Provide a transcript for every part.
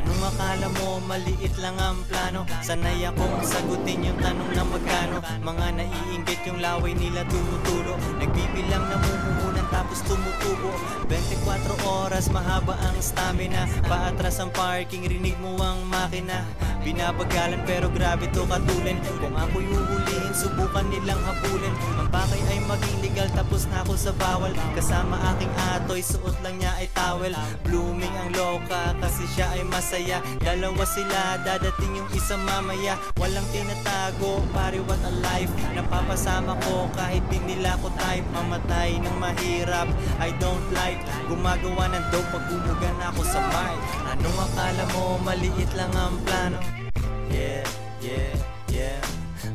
Anong akala mo, maliit lang ang plano? Sanay akong sagutin yung tanong na magkano. Mga naiinggit yung laway nila tumutulo. Nagbibilang namumuhunan tapos tumutubo. 24 oras mahaba ang stamina. Paatras ang parking, rinig mo ang makina. Binabagalan pero grabe to katulin. Kung ako'y uhulihin, subukan nilang habulin. Ang pakay ay maging legal, tapos na ako sa bawal. Kasama aking atoy, suot lang niya ay towel. Blooming ang loka kasi siya ay masaya. Dalawa sila, dadating yung isa mamaya. Walang tinatago, pare what a life. Napapasama ko kahit di nila ko type. Mamatay ng mahirap, I don't like. Gumagawa ng dope pag bumugan ako sa mic. Anong akala mo, maliit lang ang plano? Yeah, yeah, yeah.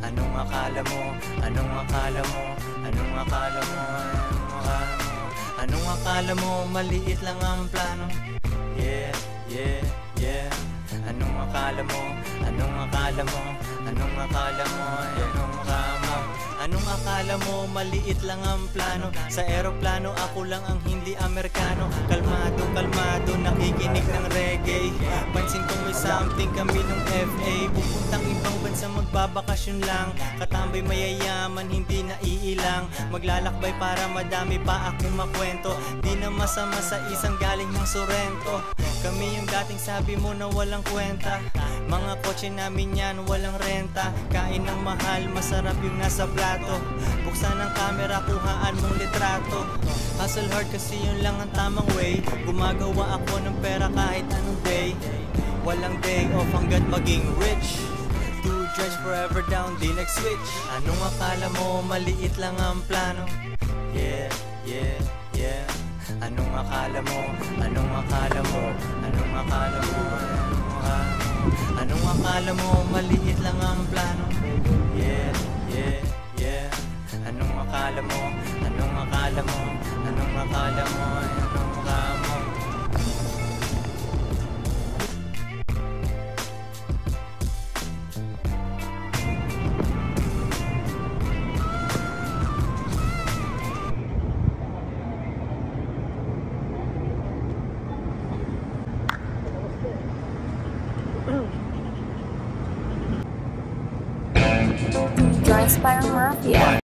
Anong akala mo? Anong akala mo? Anong akala mo? Anong akala mo? Anong akala mo? Maliit lang ang plano. Yeah, yeah, yeah. Anong akala mo? Anong akala mo? Anong akala mo? Anong akala mo? Anong akala mo? Maliit lang ang plano. Sa eroplano ako lang ang hindi Amerikano. Kalmado, kalmado, nakikinig ng reggae. Pansin ko may something kami ng FA. Pupuntang ibang bansa magbabakasyon lang. Katambay mayayaman, hindi naiilang. Maglalakbay para madami pa akong makwento. Di na masama sa isang galing ng Sorrento. Kami yung dating sabi mo na walang kwenta. Mga kotse namin yan, walang renta. Kain ng mahal, masarap yung nasa plato. Buksan ang camera, kuhaan mong litrato. Hustle hard kasi yun lang ang tamang way. Gumagawa ako ng pera kahit anong day. Walang day off hanggat maging rich. To dredge forever down, di nag-switch. Anong akala mo, maliit lang ang plano? Yeah, yeah, yeah. Anong akala mo? Anong akala mo? Anong akala mo? Anong akala mo? Anong akala mo? Maliit lang ang plano. Yeah, yeah, yeah. Anong akala mo? Anong akala mo? Anong akala mo? Anong akala mo? Join Spyro Mafia.